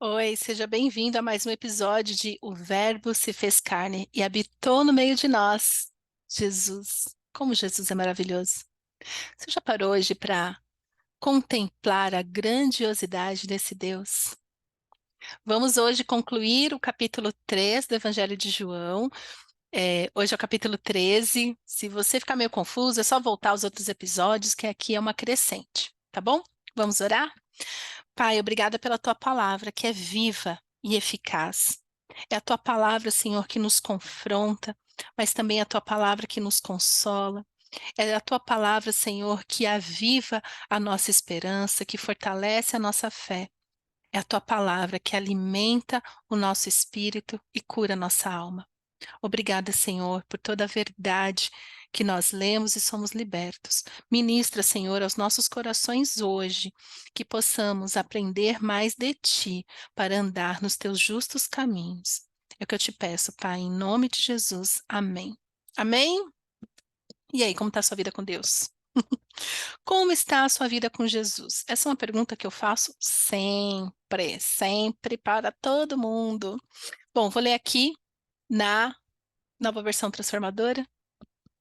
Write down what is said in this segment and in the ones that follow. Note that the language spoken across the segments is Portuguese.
Oi, seja bem-vindo a mais um episódio de O Verbo se fez carne e habitou no meio de nós. Jesus, como Jesus é maravilhoso. Você já parou hoje para contemplar a grandiosidade desse Deus? Vamos hoje concluir o capítulo 3 do Evangelho de João. Hoje é o capítulo 13. Se você ficar meio confuso, é só voltar aos outros episódios, que aqui é uma crescente, tá bom? Vamos orar? Pai, obrigada pela tua palavra, que é viva e eficaz. É a tua palavra, Senhor, que nos confronta, mas também é a tua palavra que nos consola. É a tua palavra, Senhor, que aviva a nossa esperança, que fortalece a nossa fé. É a tua palavra que alimenta o nosso espírito e cura a nossa alma. Obrigada, Senhor, por toda a verdade que nós lemos e somos libertos. Ministra, Senhor, aos nossos corações hoje, que possamos aprender mais de Ti para andar nos Teus justos caminhos. É o que eu te peço, Pai, em nome de Jesus. Amém. Amém? E aí, como está a sua vida com Deus? Como está a sua vida com Jesus? Essa é uma pergunta que eu faço sempre, sempre para todo mundo. Bom, vou ler aqui na Nova Versão Transformadora.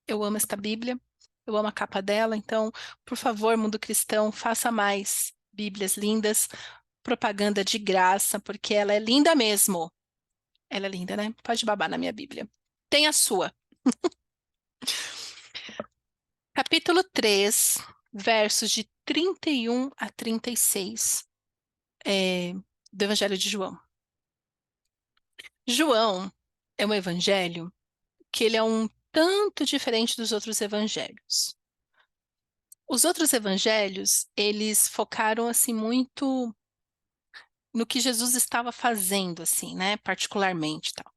Eu amo esta Bíblia, eu amo a capa dela, então, por favor, mundo cristão, faça mais Bíblias lindas, propaganda de graça, porque ela é linda mesmo. Ela é linda, né? Pode babar na minha Bíblia. Tem a sua. Capítulo 3, versos de 31 a 36, do Evangelho de João. João é um evangelho que ele é um tanto diferente dos outros evangelhos. Os outros evangelhos, eles focaram assim muito no que Jesus estava fazendo, assim, né, particularmente, tal.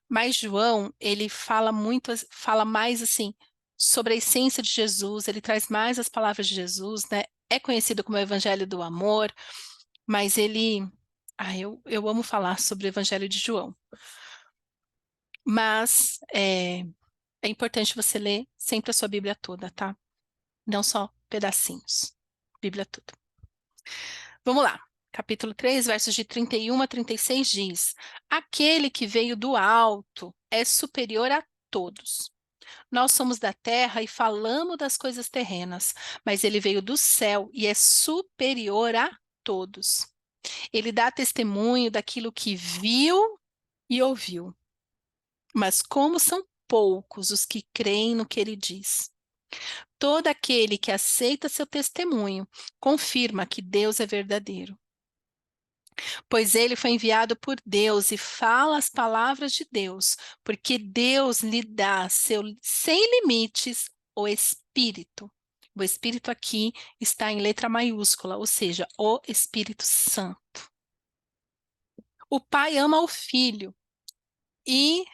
Mas João, ele fala muito, fala mais assim sobre a essência de Jesus. Ele traz mais as palavras de Jesus, né? É conhecido como o Evangelho do Amor, mas eu amo falar sobre o Evangelho de João. Mas é importante você ler sempre a sua Bíblia toda, tá? Não só pedacinhos. Bíblia toda. Vamos lá. Capítulo 3, versos de 31 a 36 diz: Aquele que veio do alto é superior a todos. Nós somos da terra e falamos das coisas terrenas, mas ele veio do céu e é superior a todos. Ele dá testemunho daquilo que viu e ouviu. Mas como são poucos os que creem no que ele diz. Todo aquele que aceita seu testemunho confirma que Deus é verdadeiro. Pois ele foi enviado por Deus e fala as palavras de Deus, porque Deus lhe dá sem limites o Espírito. O Espírito aqui está em letra maiúscula, ou seja, o Espírito Santo. O Pai ama o Filho e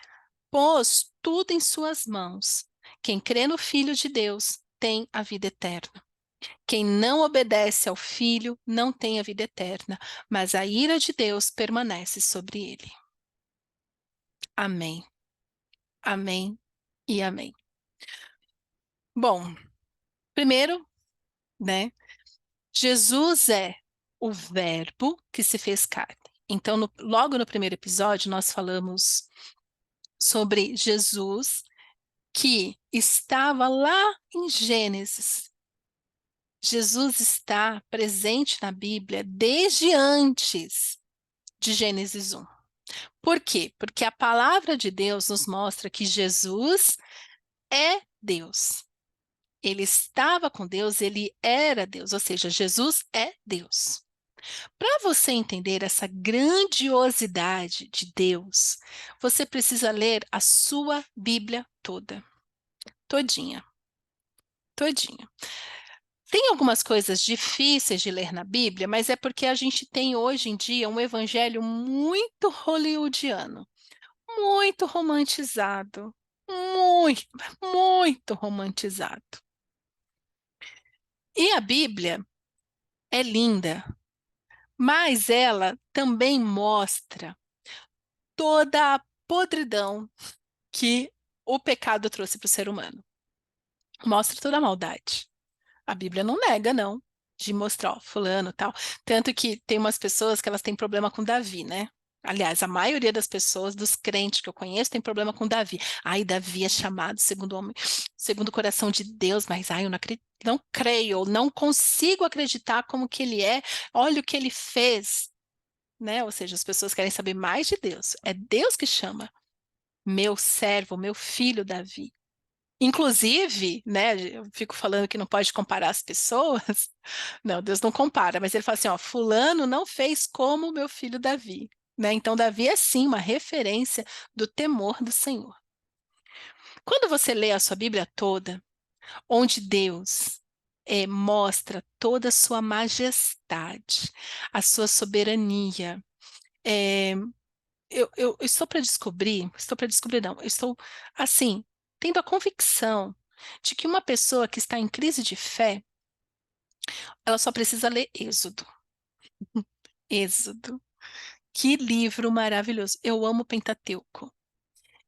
pôs tudo em suas mãos. Quem crê no Filho de Deus tem a vida eterna. Quem não obedece ao Filho não tem a vida eterna, mas a ira de Deus permanece sobre ele. Amém. Amém e amém. Bom, primeiro, né? Jesus é o Verbo que se fez carne. Então, logo no primeiro episódio, nós falamos sobre Jesus que estava lá em Gênesis. Jesus está presente na Bíblia desde antes de Gênesis 1. Por quê? Porque a palavra de Deus nos mostra que Jesus é Deus. Ele estava com Deus, ele era Deus, ou seja, Jesus é Deus. Para você entender essa grandiosidade de Deus, você precisa ler a sua Bíblia toda, todinha, todinha. Tem algumas coisas difíceis de ler na Bíblia, mas é porque a gente tem hoje em dia um evangelho muito hollywoodiano, muito romantizado, muito, muito romantizado. E a Bíblia é linda, mas ela também mostra toda a podridão que o pecado trouxe para o ser humano. Mostra toda a maldade. A Bíblia não nega, não. de mostrar, ó, fulano, tal. Tanto que tem umas pessoas que elas têm problema com Davi, né? Aliás, a maioria das pessoas, dos crentes que eu conheço, tem problema com Davi. Ai, Davi é chamado segundo o homem, segundo o coração de Deus, mas ai, eu não acredito, não creio, não consigo acreditar como que ele é. Olha o que ele fez, né? Ou seja, as pessoas querem saber mais de Deus. É Deus que chama meu servo, meu filho Davi. Inclusive, né, eu fico falando que não pode comparar as pessoas. Não, Deus não compara, mas ele fala assim, ó, fulano não fez como o meu filho Davi, né? Então Davi é sim uma referência do temor do Senhor. Quando você lê a sua Bíblia toda, onde Deus mostra toda a sua majestade, a sua soberania, é, eu estou para descobrir não, eu estou assim, tendo a convicção de que uma pessoa que está em crise de fé, ela só precisa ler Êxodo. Êxodo. Que livro maravilhoso. Eu amo o Pentateuco.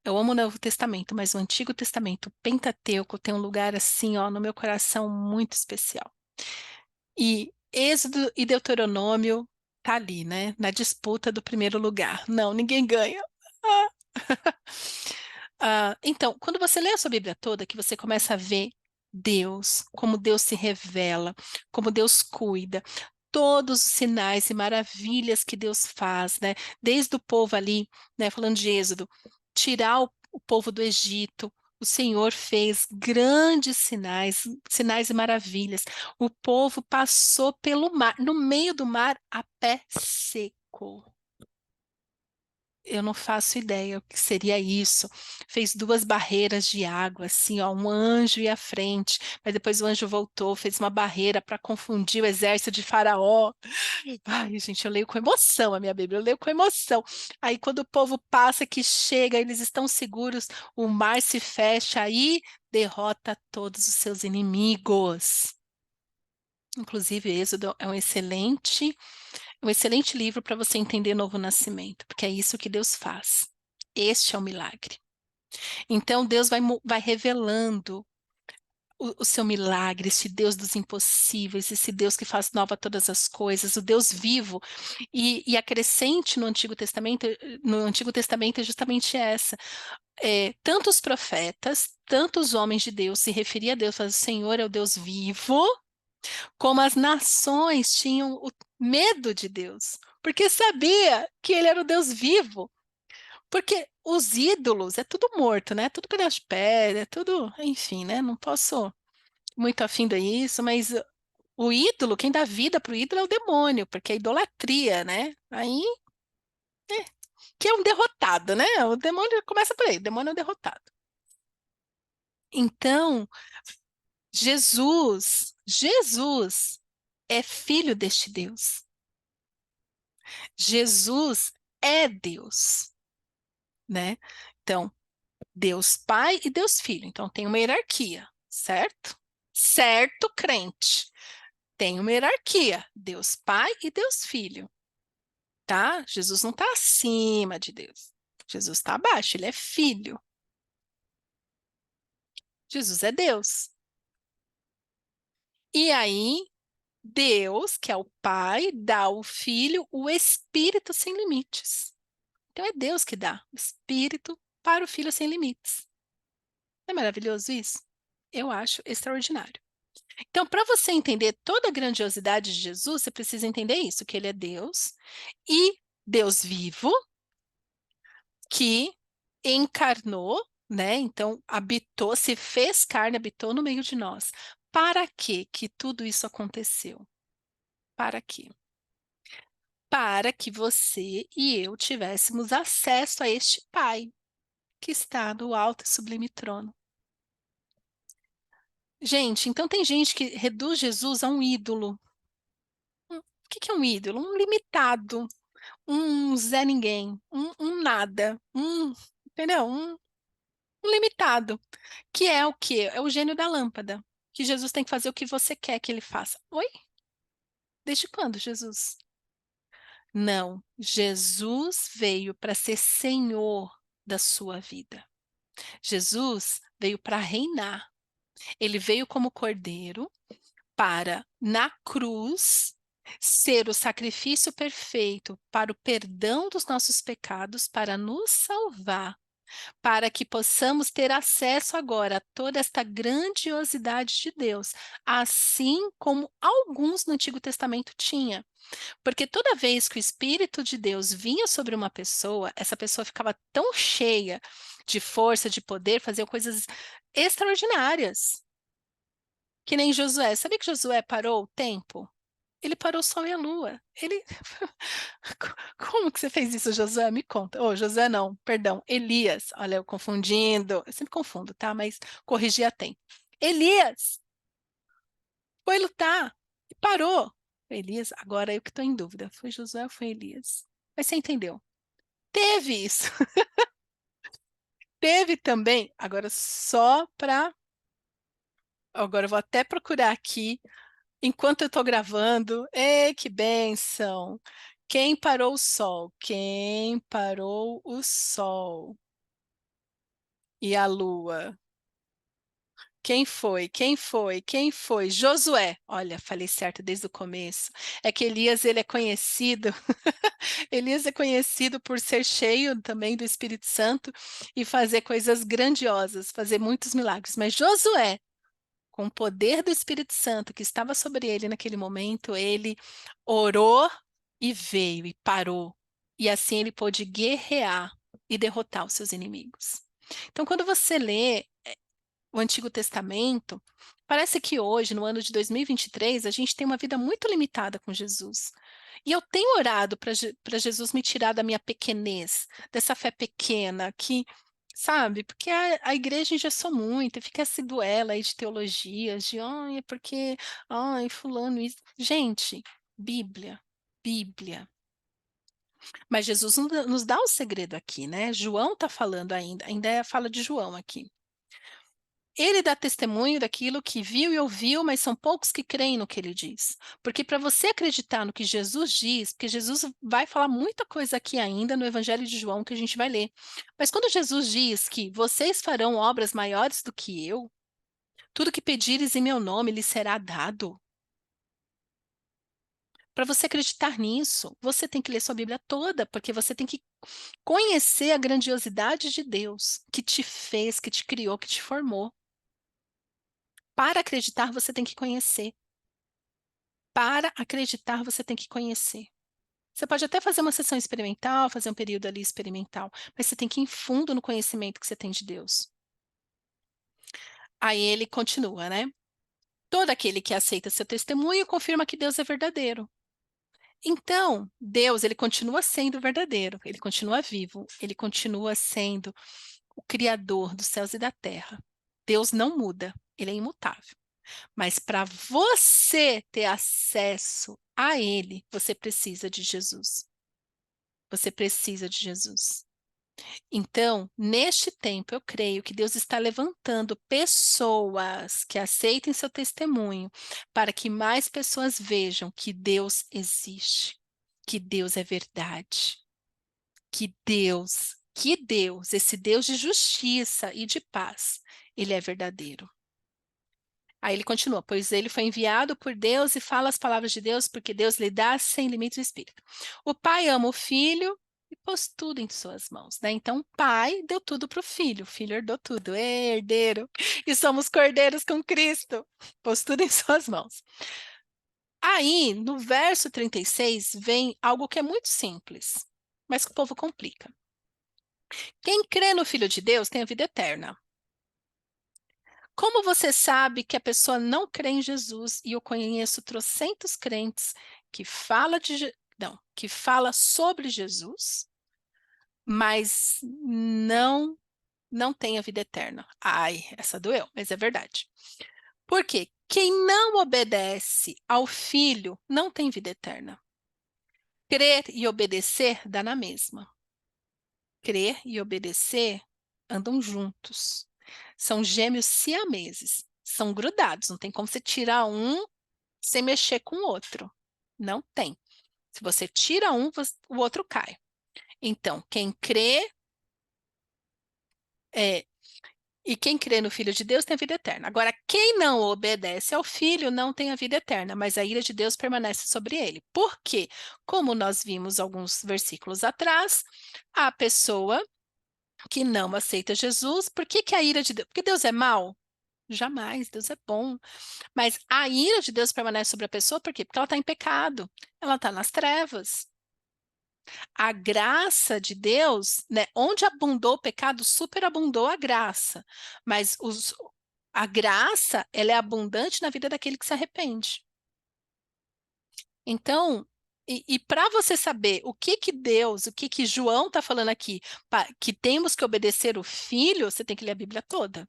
Eu amo o Novo Testamento, mas o Antigo Testamento, o Pentateuco, tem um lugar assim, ó, no meu coração muito especial. E Êxodo e Deuteronômio tá ali, né? Na disputa do primeiro lugar. Não, ninguém ganha. Ah. Então, quando você lê a sua Bíblia toda, que você começa a ver Deus, como Deus se revela, como Deus cuida, todos os sinais e maravilhas que Deus faz, né? Desde o povo ali, né? Falando de Êxodo, tirar o povo do Egito, o Senhor fez grandes sinais, sinais e maravilhas. O povo passou pelo mar, no meio do mar, a pé seco. Eu não faço ideia o que seria isso. Fez duas barreiras de água, assim, ó, um anjo ia à frente, mas depois o anjo voltou, fez uma barreira para confundir o exército de Faraó. Ai, gente, eu leio com emoção a minha Bíblia, eu leio com emoção. Aí, quando o povo passa, que chega, eles estão seguros, o mar se fecha, aí derrota todos os seus inimigos. Inclusive, Êxodo é um excelente livro para você entender Novo Nascimento, porque é isso que Deus faz. Este é o milagre. Então, Deus vai revelando o seu milagre, esse Deus dos impossíveis, esse Deus que faz nova todas as coisas, o Deus vivo. E a crescente no Antigo Testamento é justamente essa. Tantos profetas, tantos homens de Deus se referiam a Deus, falavam, o Senhor é o Deus vivo, como as nações tinham o medo de Deus, porque sabia que ele era o Deus vivo. Porque os ídolos é tudo morto, né? Tudo pedaço de pedra, é tudo, enfim, né? Não posso muito afim isso, mas o ídolo, quem dá vida para o ídolo é o demônio, porque é idolatria, né? Aí, que é um derrotado, né? O demônio começa por aí, o demônio é um derrotado. Então, Jesus é filho deste Deus. Jesus é Deus, né? Então, Deus Pai e Deus Filho. Então, tem uma hierarquia, certo? Certo, crente. Tem uma hierarquia. Deus Pai e Deus Filho, tá? Jesus não está acima de Deus. Jesus está abaixo, ele é filho. Jesus é Deus. E aí, Deus, que é o Pai, dá ao Filho o Espírito sem limites. Então, é Deus que dá o Espírito para o Filho sem limites. Não é maravilhoso isso? Eu acho extraordinário. Então, para você entender toda a grandiosidade de Jesus, você precisa entender isso, que ele é Deus e Deus vivo, que encarnou, né? Então, habitou, se fez carne, habitou no meio de nós. Para quê que tudo isso aconteceu? Para quê? Para que você e eu tivéssemos acesso a este Pai que está no alto e sublime trono. Gente, então tem gente que reduz Jesus a um ídolo. O que que é um ídolo? Um limitado, um Zé Ninguém, um nada, entendeu? Um limitado, que é o quê? É o gênio da lâmpada, que Jesus tem que fazer o que você quer que ele faça. Oi? Desde quando, Jesus? Não, Jesus veio para ser Senhor da sua vida. Jesus veio para reinar. Ele veio como cordeiro para, na cruz, ser o sacrifício perfeito para o perdão dos nossos pecados, para nos salvar, para que possamos ter acesso agora a toda esta grandiosidade de Deus, assim como alguns no Antigo Testamento tinham. Porque toda vez que o Espírito de Deus vinha sobre uma pessoa, essa pessoa ficava tão cheia de força, de poder, fazia coisas extraordinárias. Que nem Josué. Sabia que Josué parou o tempo? Ele parou o sol e a lua. Ele. Como que você fez isso, Josué? Me conta. Oh, Josué não, perdão. Elias. Olha, eu confundindo. Eu sempre confundo, tá? Mas corrigir a tempo. Elias foi lutar e parou. Elias, agora eu que estou em dúvida. Foi Josué ou foi Elias? Mas você entendeu? Teve isso. Teve também. Agora só para. Agora eu vou até procurar aqui enquanto eu estou gravando. Ei, que bênção! Quem parou o sol? Quem parou o sol? E a lua? Quem foi? Quem foi? Quem foi? Josué. Olha, falei certo desde o começo. É que Elias, ele é conhecido. Elias é conhecido por ser cheio também do Espírito Santo e fazer coisas grandiosas, fazer muitos milagres. Mas Josué, com o poder do Espírito Santo que estava sobre ele naquele momento, ele orou e veio e parou. E assim ele pôde guerrear e derrotar os seus inimigos. Então, quando você lê o Antigo Testamento, parece que hoje, no ano de 2023, a gente tem uma vida muito limitada com Jesus. E eu tenho orado para Jesus me tirar da minha pequenez, dessa fé pequena, que, sabe, porque a igreja engessou muito, e fica esse duelo aí de teologias, de, ai, é porque, ai, fulano, isso. Gente, Bíblia, Bíblia. Mas Jesus nos dá um segredo aqui, né? João está falando ainda é a fala de João aqui. Ele dá testemunho daquilo que viu e ouviu, mas são poucos que creem no que ele diz. Porque para você acreditar no que Jesus diz, porque Jesus vai falar muita coisa aqui ainda no Evangelho de João que a gente vai ler. Mas quando Jesus diz que vocês farão obras maiores do que eu, tudo que pedires em meu nome lhe será dado. Para você acreditar nisso, você tem que ler sua Bíblia toda, porque você tem que conhecer a grandiosidade de Deus que te fez, que te criou, que te formou. Para acreditar, você tem que conhecer. Para acreditar, você tem que conhecer. Você pode até fazer uma sessão experimental, fazer um período ali experimental, mas você tem que ir em fundo no conhecimento que você tem de Deus. Aí ele continua, né? Todo aquele que aceita seu testemunho confirma que Deus é verdadeiro. Então, Deus, ele continua sendo verdadeiro, ele continua vivo, ele continua sendo o criador dos céus e da terra. Deus não muda, ele é imutável. Mas para você ter acesso a Ele, você precisa de Jesus. Você precisa de Jesus. Então, neste tempo, eu creio que Deus está levantando pessoas que aceitem seu testemunho para que mais pessoas vejam que Deus existe, que Deus é verdade, esse Deus de justiça e de paz, ele é verdadeiro. Aí ele continua, pois ele foi enviado por Deus e fala as palavras de Deus, porque Deus lhe dá sem limites o Espírito. O pai ama o filho e pôs tudo em suas mãos, né? Então o pai deu tudo para o filho herdou tudo, herdeiro, e somos cordeiros com Cristo, pôs tudo em suas mãos. Aí, no verso 36, vem algo que é muito simples, mas que o povo complica. Quem crê no Filho de Deus tem a vida eterna. Como você sabe que a pessoa não crê em Jesus? E eu conheço trocentos crentes que que fala sobre Jesus, mas não tem a vida eterna. Ai, essa doeu, mas é verdade. Por quê? Quem não obedece ao Filho não tem vida eterna. Crer e obedecer dá na mesma. Crer e obedecer andam juntos. São gêmeos siameses. São grudados, não tem como você tirar um sem mexer com o outro. Não tem. Se você tira um, o outro cai. Então, quem crê, E quem crê no Filho de Deus tem a vida eterna. Agora, quem não obedece ao Filho não tem a vida eterna, mas a ira de Deus permanece sobre ele. Por quê? Como nós vimos alguns versículos atrás, a pessoa que não aceita Jesus, por que que a ira de Deus? Porque Deus é mau? Jamais, Deus é bom. Mas a ira de Deus permanece sobre a pessoa, por quê? Porque ela está em pecado, ela está nas trevas. A graça de Deus, né, onde abundou o pecado, superabundou a graça. Mas a graça, ela é abundante na vida daquele que se arrepende. Então, e para você saber o que que Deus, o que que João está falando aqui, que temos que obedecer o Filho, você tem que ler a Bíblia toda.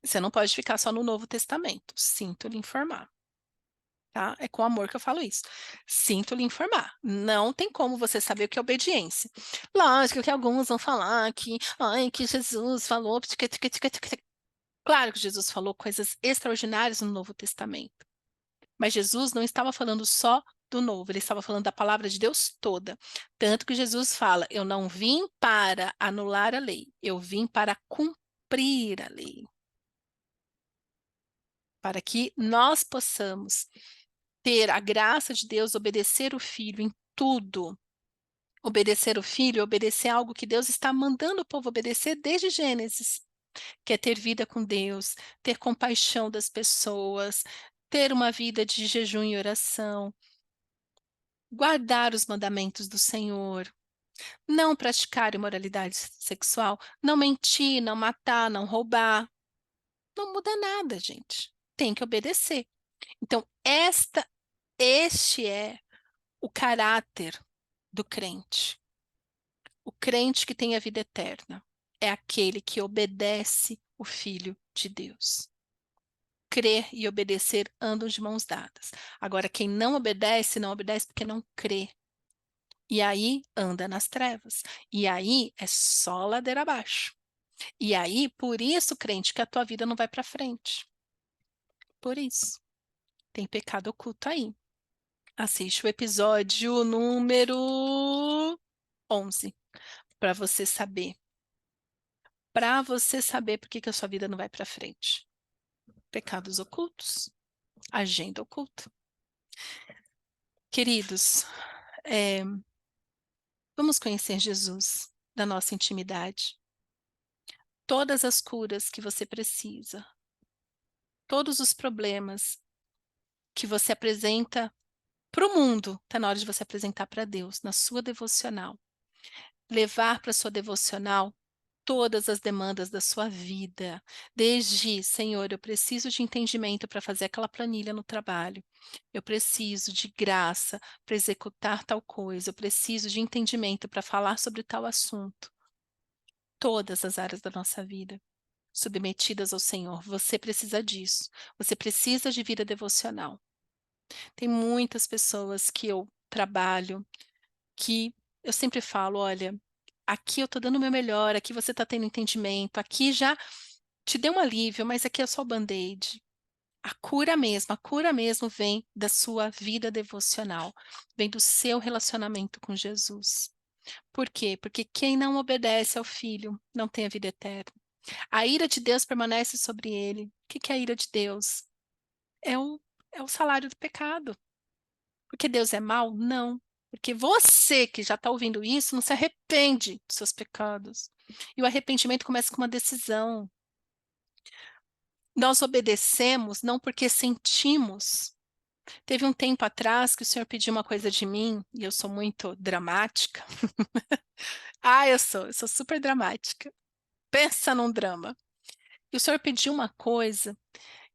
Você não pode ficar só no Novo Testamento. Sinto lhe informar. Tá? É com amor que eu falo isso. Sinto lhe informar. Não tem como você saber o que é obediência. Lógico que alguns vão falar que, ai, que Jesus falou. Claro que Jesus falou coisas extraordinárias no Novo Testamento. Mas Jesus não estava falando só do Novo, ele estava falando da palavra de Deus toda. Tanto que Jesus fala: Eu não vim para anular a lei, eu vim para cumprir a lei. Para que nós possamos ter a graça de Deus, obedecer o Filho em tudo. Obedecer o Filho, obedecer algo que Deus está mandando o povo obedecer desde Gênesis, que é ter vida com Deus, ter compaixão das pessoas, ter uma vida de jejum e oração, guardar os mandamentos do Senhor, não praticar imoralidade sexual, não mentir, não matar, não roubar. Não muda nada, gente. Tem que obedecer. Então, este é o caráter do crente. O crente que tem a vida eterna é aquele que obedece o Filho de Deus. Crer e obedecer andam de mãos dadas. Agora, quem não obedece, não obedece porque não crê. E aí anda nas trevas. E aí é só ladeira abaixo. E aí, por isso, crente, que a tua vida não vai para frente. Por isso. Tem pecado oculto aí. Assiste o episódio número 11 para você saber. Para você saber por que que a sua vida não vai para frente. Pecados ocultos, agenda oculta. Queridos, vamos conhecer Jesus da nossa intimidade. Todas as curas que você precisa, todos os problemas que você apresenta para o mundo, está na hora de você apresentar para Deus, na sua devocional. Levar para a sua devocional todas as demandas da sua vida. Desde, Senhor, eu preciso de entendimento para fazer aquela planilha no trabalho. Eu preciso de graça para executar tal coisa. Eu preciso de entendimento para falar sobre tal assunto. Todas as áreas da nossa vida submetidas ao Senhor. Você precisa disso. Você precisa de vida devocional. Tem muitas pessoas que eu trabalho que eu sempre falo: olha, aqui eu estou dando o meu melhor, aqui você está tendo entendimento, aqui já te deu um alívio, mas aqui é só o band-aid. A cura mesmo vem da sua vida devocional, vem do seu relacionamento com Jesus. Por quê? Porque quem não obedece ao Filho não tem a vida eterna. A ira de Deus permanece sobre ele. O que que é a ira de Deus? É o, é o salário do pecado. Porque Deus é mau? Não. Porque você que já está ouvindo isso não se arrepende dos seus pecados. E o arrependimento começa com uma decisão. Nós obedecemos não porque sentimos. Teve um tempo atrás que o Senhor pediu uma coisa de mim, e eu sou muito dramática. Ah, eu sou super dramática. Pensa num drama. E o Senhor pediu uma coisa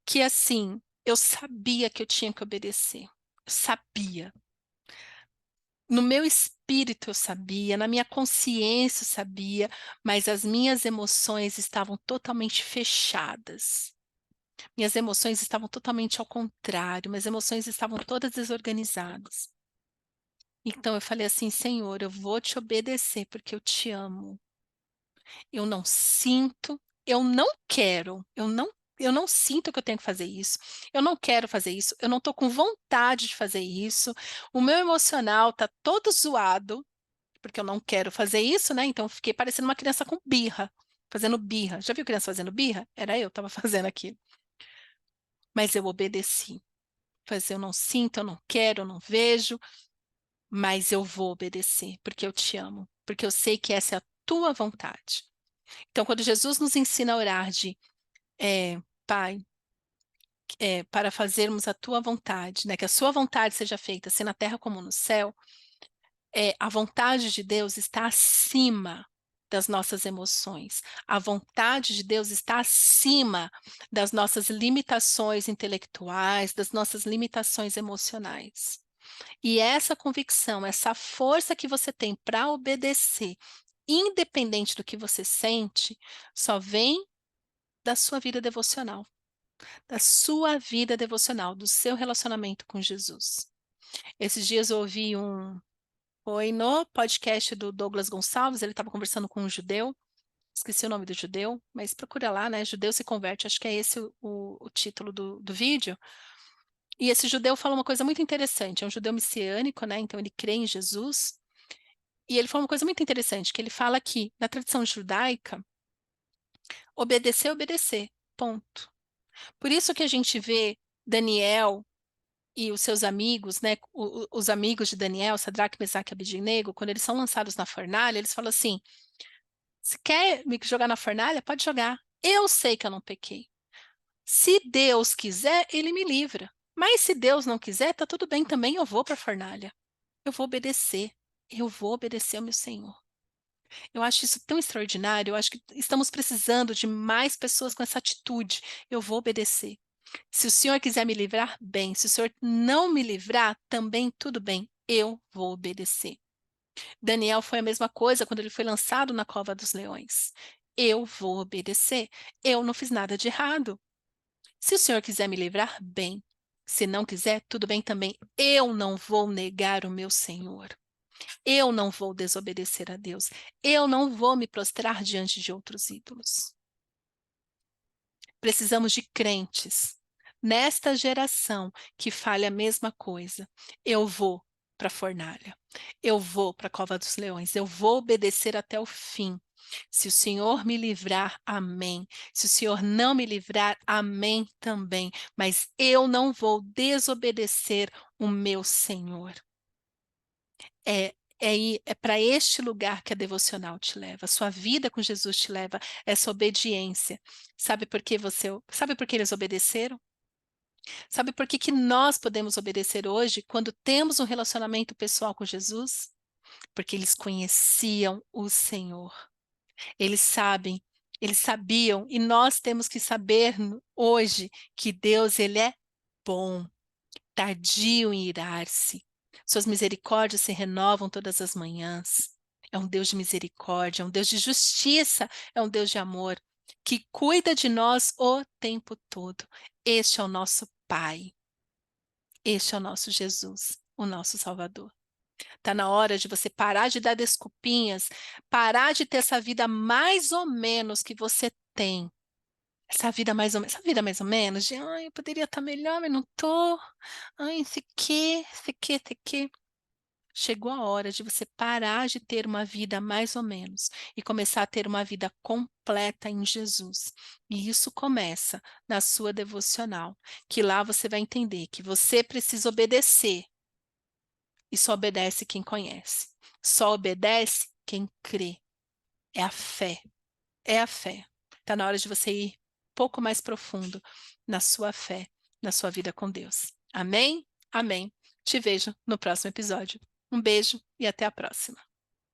que, assim, eu sabia que eu tinha que obedecer. Eu sabia. No meu espírito eu sabia, na minha consciência eu sabia, mas as minhas emoções estavam totalmente fechadas. Minhas emoções estavam totalmente ao contrário, minhas emoções estavam todas desorganizadas. Então eu falei assim: Senhor, eu vou te obedecer porque eu te amo. Eu não sinto, eu não quero, eu não sinto que eu tenho que fazer isso. Eu não quero fazer isso, eu não estou com vontade de fazer isso. O meu emocional está todo zoado, porque eu não quero fazer isso, né? Então eu fiquei parecendo uma criança com birra. fazendo birra. Já viu criança fazendo birra? Era eu, estava fazendo aquilo. Mas eu obedeci. Mas eu não sinto, eu não quero, eu não vejo, mas eu vou obedecer, porque eu te amo, porque eu sei que essa é a tua vontade. Então, quando Jesus nos ensina a orar de Pai, para fazermos a tua vontade, né? Que a sua vontade seja feita, assim na terra como no céu, a vontade de Deus está acima das nossas emoções. A vontade de Deus está acima das nossas limitações intelectuais, das nossas limitações emocionais. E essa convicção, essa força que você tem para obedecer, independente do que você sente, só vem da sua vida devocional, do seu relacionamento com Jesus. Esses dias eu ouvi foi no podcast do Douglas Gonçalves, ele estava conversando com um judeu, esqueci o nome do judeu, mas procura lá, né? Judeu se converte, acho que é esse o título do vídeo. E esse judeu fala uma coisa muito interessante, é um judeu messiânico, né? Então ele crê em Jesus. E ele fala uma coisa muito interessante, que ele fala que na tradição judaica, obedecer é obedecer, ponto. Por isso que a gente vê Daniel e os seus amigos, né, os amigos de Daniel, Sadraque, Mesaque e Abednego, quando eles são lançados na fornalha, eles falam assim: se quer me jogar na fornalha, pode jogar. Eu sei que eu não pequei. Se Deus quiser, ele me livra. Mas se Deus não quiser, tá tudo bem também, eu vou para a fornalha. Eu vou obedecer. Eu vou obedecer ao meu Senhor. Eu acho isso tão extraordinário. Eu acho que estamos precisando de mais pessoas com essa atitude. Eu vou obedecer. Se o Senhor quiser me livrar, bem. Se o Senhor não me livrar, também tudo bem. Eu vou obedecer. Daniel foi a mesma coisa quando ele foi lançado na cova dos leões. Eu vou obedecer. Eu não fiz nada de errado. Se o Senhor quiser me livrar, bem. Se não quiser, tudo bem também. Eu não vou negar o meu Senhor. Eu não vou desobedecer a Deus. Eu não vou me prostrar diante de outros ídolos. Precisamos de crentes nesta geração que fale a mesma coisa. Eu vou para a fornalha. Eu vou para a cova dos leões. Eu vou obedecer até o fim. Se o Senhor me livrar, amém. Se o Senhor não me livrar, amém também. Mas eu não vou desobedecer o meu Senhor. É para este lugar que a devocional te leva, a sua vida com Jesus te leva, essa obediência. Sabe por que eles obedeceram? Sabe por que nós podemos obedecer hoje quando temos um relacionamento pessoal com Jesus? Porque eles conheciam o Senhor. Eles sabem, eles sabiam, e nós temos que saber hoje que Deus, ele é bom, tardio em irar-se. Suas misericórdias se renovam todas as manhãs. É um Deus de misericórdia, é um Deus de justiça, é um Deus de amor, que cuida de nós o tempo todo. Este é o nosso Pai. Este é o nosso Jesus, o nosso Salvador. Está na hora de você parar de dar desculpinhas, parar de ter essa vida mais ou menos que você tem. Essa vida mais ou menos, de ai, eu poderia estar melhor, mas não tô. Ai, esse que. Chegou a hora de você parar de ter uma vida mais ou menos e começar a ter uma vida completa em Jesus. E isso começa na sua devocional, que lá você vai entender que você precisa obedecer e só obedece quem conhece. Só obedece quem crê. É a fé. É a fé. Está na hora de você ir um pouco mais profundo na sua fé, na sua vida com Deus. Amém? Amém. Te vejo no próximo episódio. Um beijo e até a próxima.